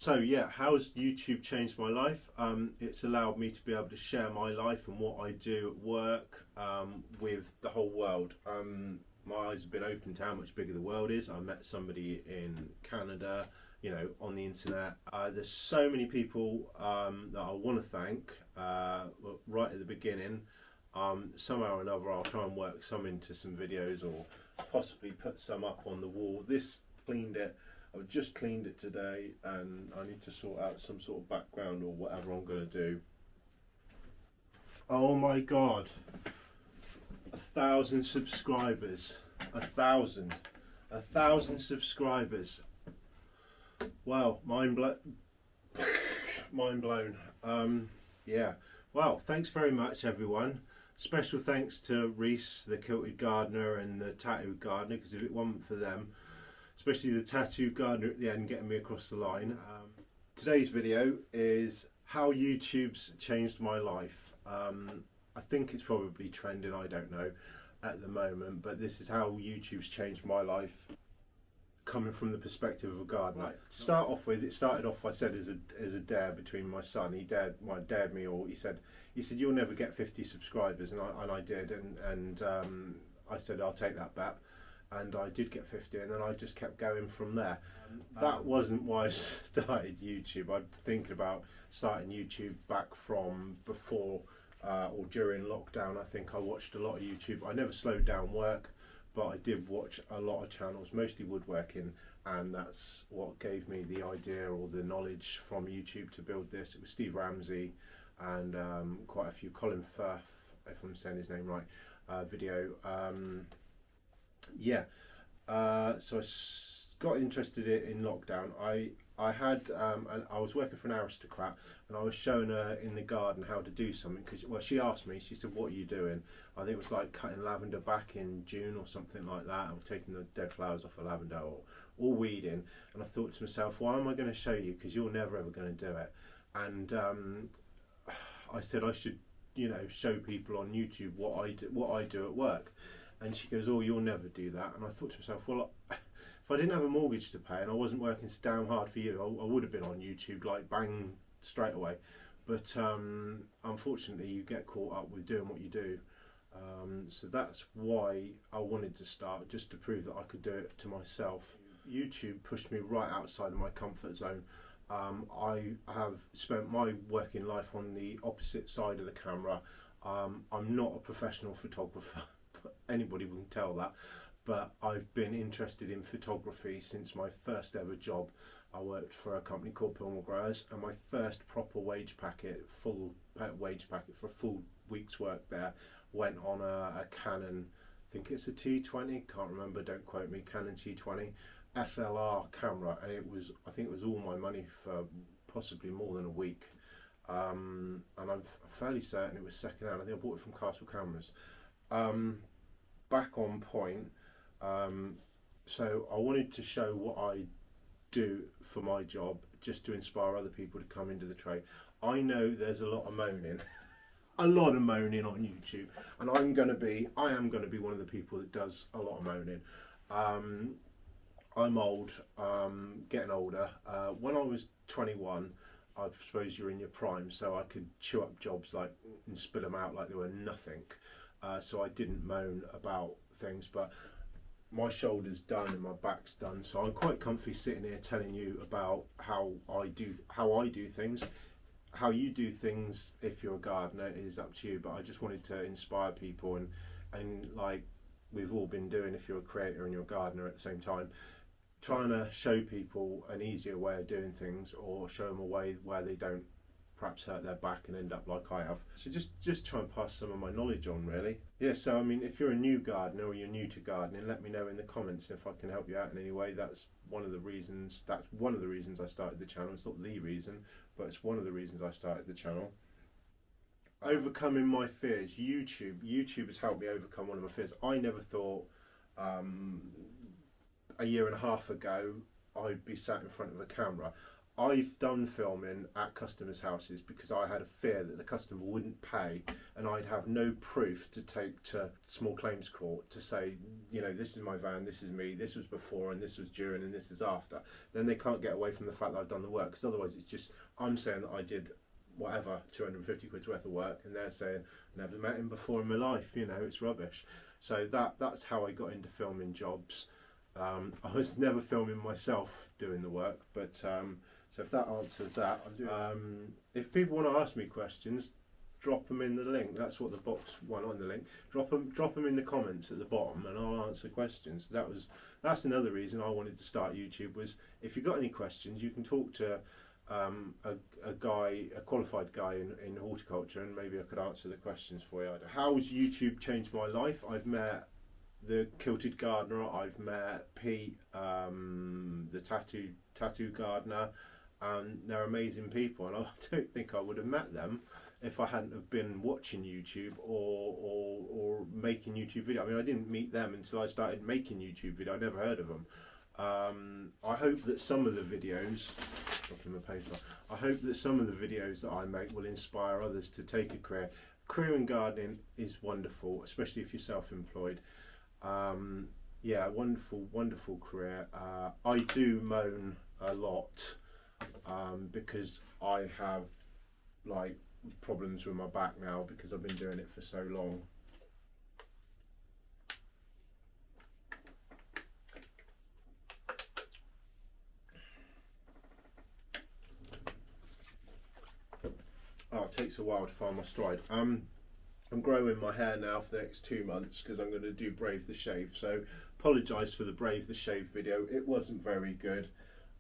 So yeah, how's YouTube changed my life? It's allowed me to be able to share my life and what I do at work with the whole world. My eyes have been opened to how much bigger the world is. I met somebody in Canada, on the internet. There's so many people that I want to thank right at the beginning. Somehow or another, I'll try and work some into some videos or possibly put some up on the wall. This cleaned it. I've just cleaned it today and I need to sort out some sort of background or whatever I'm going to do. Oh my god, 1,000 subscribers. 1,000 subscribers. Wow, mind blown. Yeah, well, thanks very much everyone. Special thanks to Reese, the Kilted Gardener, and the Tattooed Gardener, because if it wasn't for them, especially the Tattooed Gardener at the end getting me across the line. Today's video is how YouTube's changed my life. I think it's probably trending, I don't know at the moment, but this is how YouTube's changed my life, coming from the perspective of a gardener. Right. To start off with, it started off, I said, as a dare between my son. He dared me, or he said you'll never get 50 subscribers, and I did, and I said I'll take that bet. And I did get 50, and then I just kept going from there. That wasn't why I started YouTube. I'm thinking about starting YouTube back from before or during lockdown. I think I watched a lot of YouTube. I never slowed down work, but I did watch a lot of channels, mostly woodworking, and that's what gave me the idea or the knowledge from YouTube to build this. It was Steve Ramsey and quite a few, Colin, if I'm saying his name right, video. So I got interested in lockdown. I was working for an aristocrat, and I was showing her in the garden how to do something, because she asked me, she said, what are you doing? I think it was like cutting lavender back in June or something like that, or taking the dead flowers off of lavender, or weeding. And I thought to myself, why am I going to show you, because you're never ever going to do it. And I said I should show people on YouTube what I do at work. And she goes, oh, you'll never do that. And I thought to myself, well, if I didn't have a mortgage to pay and I wasn't working so damn hard for you, I would have been on YouTube, like bang, straight away. But unfortunately, you get caught up with doing what you do. So that's why I wanted to start, just to prove that I could do it to myself. YouTube pushed me right outside of my comfort zone. I have spent my working life on the opposite side of the camera. I'm not a professional photographer. Anybody can tell that, but I've been interested in photography since my first ever job. I worked for a company called Pilmore Growers, and my first proper full wage packet for a full week's work there went on a Canon, I think it's a T20, can't remember, don't quote me, Canon T20 SLR camera, and I think it was all my money for possibly more than a week, and I'm fairly certain it was second hand. I think I bought it from Castle Cameras. Back on point, so I wanted to show what I do for my job, just to inspire other people to come into the trade. I know there's a lot of moaning, a lot of moaning on YouTube, and I am going to be one of the people that does a lot of moaning. I'm old, getting older. When I was 21, I suppose you're in your prime, so I could chew up jobs and spit them out like they were nothing. So I didn't moan about things, but my shoulder's done and my back's done, so I'm quite comfy sitting here telling you about how I do things. How you do things, if you're a gardener, is up to you, but I just wanted to inspire people, and like we've all been doing, if you're a creator and you're a gardener at the same time, trying to show people an easier way of doing things, or show them a way where they don't perhaps hurt their back and end up like I have. So just try and pass some of my knowledge on, really. Yeah, so I mean, if you're a new gardener or you're new to gardening, let me know in the comments if I can help you out in any way. That's one of the reasons I started the channel. It's not the reason, but it's one of the reasons I started the channel. Overcoming my fears. YouTube has helped me overcome one of my fears. I never thought a year and a half ago I'd be sat in front of a camera. I've done filming at customers' houses because I had a fear that the customer wouldn't pay and I'd have no proof to take to small claims court to say, you know, this is my van, this is me, this was before and this was during and this is after. Then they can't get away from the fact that I've done the work, because otherwise it's just, I'm saying that I did whatever, 250 quid's worth of work, and they're saying, never met him before in my life, you know, it's rubbish. So that's how I got into filming jobs. I was never filming myself doing the work, but so if that answers that, if people want to ask me questions, drop them in the link. That's what the box one on the link. Drop them in the comments at the bottom, and I'll answer questions. That's another reason I wanted to start YouTube, was if you've got any questions, you can talk to a qualified guy in horticulture, and maybe I could answer the questions for you. How has YouTube changed my life? I've met the kilted gardener. I've met Pete, the tattoo gardener. They're amazing people, and I don't think I would have met them if I hadn't have been watching YouTube or making YouTube video. I mean, I didn't meet them until I started making YouTube video. I never heard of them. I hope that some of the videos, dropping my paper, I hope that some of the videos that I make will inspire others to take a career. Career in gardening is wonderful, especially if you're self-employed. Yeah, wonderful career. I do moan a lot because I have like problems with my back now because I've been doing it for so long. Oh, it takes a while to find my stride. I'm growing my hair now for the next 2 months because I'm going to do Brave the Shave. So apologise for the Brave the Shave video. It wasn't very good.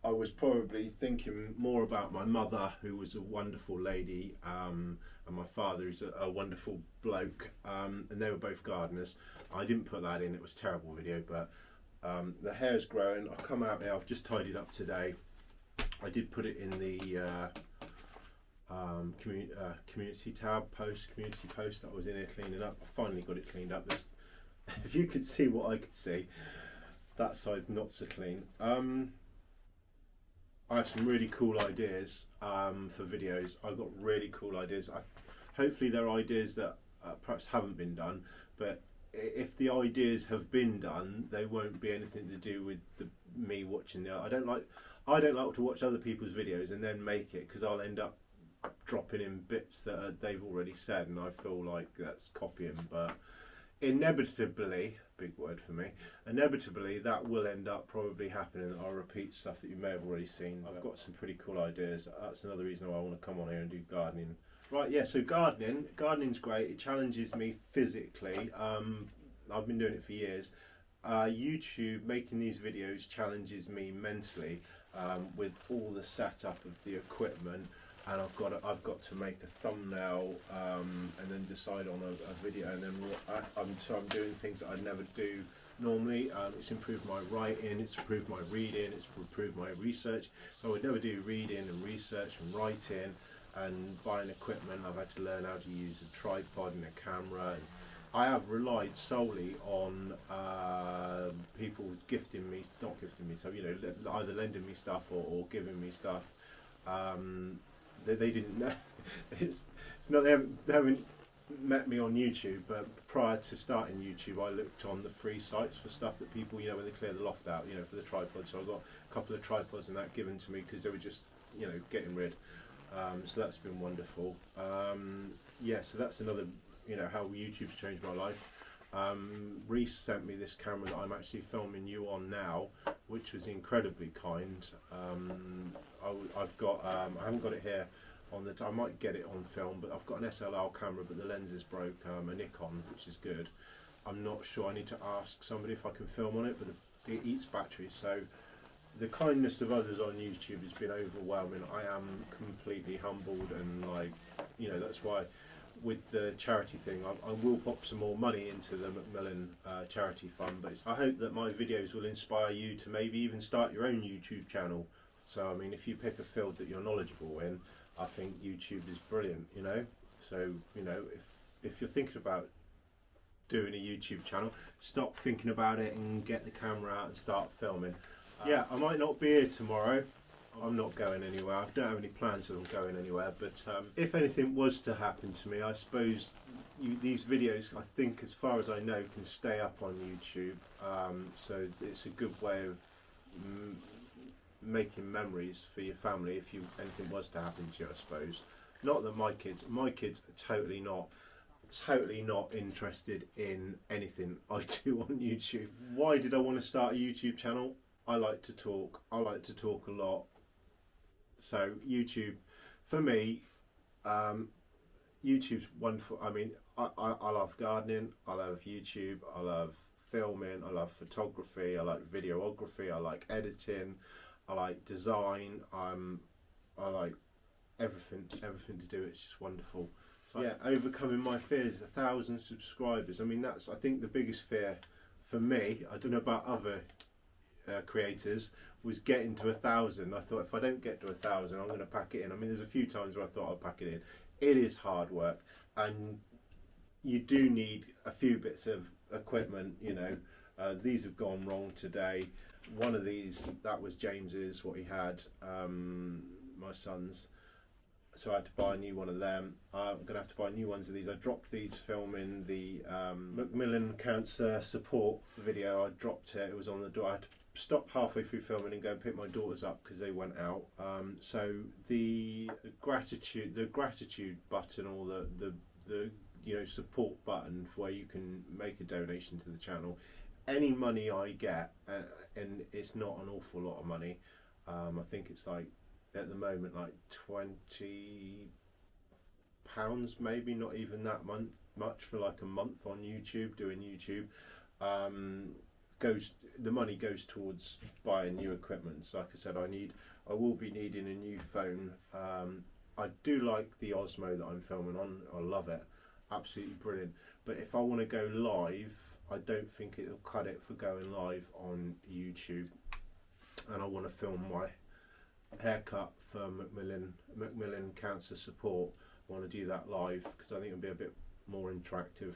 I was probably thinking more about my mother, who was a wonderful lady, and my father, who's a wonderful bloke, and they were both gardeners. I didn't put that in, it was a terrible video, but the hair's growing. I've come out here, I've just tidied up today. I did put it in the community post that was in here cleaning up. I finally got it cleaned up. If you could see what I could see, that side's not so clean. I have some really cool ideas for videos. I've got really cool ideas. Hopefully they're ideas that perhaps haven't been done, but if the ideas have been done, they won't be anything to do with me watching I don't like to watch other people's videos and then make it, because I'll end up dropping in bits that they've already said, and I feel like that's copying. But inevitably, big word for me, inevitably that will end up probably happening. I'll repeat stuff that you may have already seen. I've got some pretty cool ideas. That's another reason why I want to come on here and do gardening. Right, yeah, so gardening's great. It challenges me physically. I've been doing it for years. YouTube, making these videos, challenges me mentally with all the setup of the equipment. And I've got to make a thumbnail and then decide on a video, and then so I'm doing things that I'd never do normally. It's improved my writing, it's improved my reading, it's improved my research. So I would never do reading and research and writing and buying equipment. I've had to learn how to use a tripod and a camera. I have relied solely on people not gifting me, so you know, either lending me stuff or giving me stuff. They didn't know. It's not they haven't met me on YouTube, but prior to starting YouTube, I looked on the free sites for stuff that people, you know, when they clear the loft out, you know, for the tripods. So I got a couple of tripods and that given to me because they were just, you know, getting rid. So that's been wonderful. Yeah, so that's another, you know, how YouTube's changed my life. Reese sent me this camera that I'm actually filming you on now, which was incredibly kind. I've got, I haven't got it here on the, I might get it on film, but I've got an SLR camera, but the lens is broke, a Nikon, which is good. I'm not sure, I need to ask somebody if I can film on it, but it eats batteries, so the kindness of others on YouTube has been overwhelming. I am completely humbled, and like, you know, that's why with the charity thing, I will pop some more money into the Macmillan charity fund, but I hope that my videos will inspire you to maybe even start your own YouTube channel. So I mean, if you pick a field that you're knowledgeable in, I think YouTube is brilliant, you know. So, you know, if you're thinking about doing a YouTube channel, stop thinking about it and get the camera out and start filming. Yeah, I might not be here tomorrow. I'm not going anywhere. I don't have any plans of going anywhere, but if anything was to happen to me, I suppose these videos, I think, as far as I know, can stay up on YouTube. So it's a good way of making memories for your family if anything was to happen to you, I suppose. Not that my kids are totally not interested in anything I do on YouTube. Why did I want to start a YouTube channel? I like to talk. I like to talk a lot. So YouTube, for me, YouTube's wonderful. I mean, I love gardening. I love YouTube. I love filming. I love photography. I like videography. I like editing. I like design. I like everything to do. It's just wonderful. So yeah, overcoming my fears. 1,000 subscribers. I mean, that's, I think, the biggest fear for me. I don't know about other creators, was getting to 1,000. I thought, if I don't get to 1,000, I'm going to pack it in. I mean, there's a few times where I thought I'll pack it in. It is hard work, and you do need a few bits of equipment. You know, these have gone wrong today. One of these, that was James's, what he had, my son's. So I had to buy a new one of them. I'm going to have to buy new ones of these. I dropped these filming the Macmillan cancer support video. I dropped it. It was on the door. I had to stop halfway through filming and go and pick my daughters up because they went out. So the gratitude button, or the you know, support button for where you can make a donation to the channel. Any money I get, and it's not an awful lot of money. I think it's like, at the moment, like £20, maybe, not even that much for like a month on YouTube, doing YouTube. The money goes towards buying new equipment. So like I said, I will be needing a new phone. I do like the Osmo that I'm filming on. I love it, absolutely brilliant. But if I want to go live, I don't think it'll cut it for going live on YouTube. And I want to film my haircut for Macmillan Cancer Support. I want to do that live because I think it'll be a bit more interactive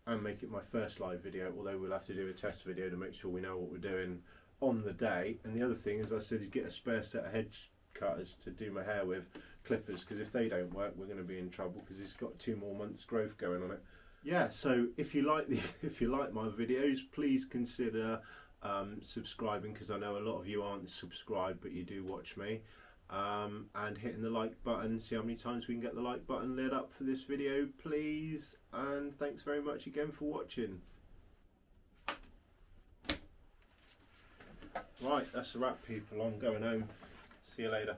and make it my first live video, although we'll have to do a test video to make sure we know what we're doing on the day. And the other thing, as I said, is get a spare set of hedge cutters to do my hair with, clippers, because if they don't work, we're going to be in trouble because it's got 2 more months growth going on it. Yeah, so if you like my videos, please consider subscribing, because I know a lot of you aren't subscribed but you do watch me, and hitting the like button. See how many times we can get the like button lit up for this video, please. And thanks very much again for watching. Right, that's a wrap, people. I'm going home. See you later.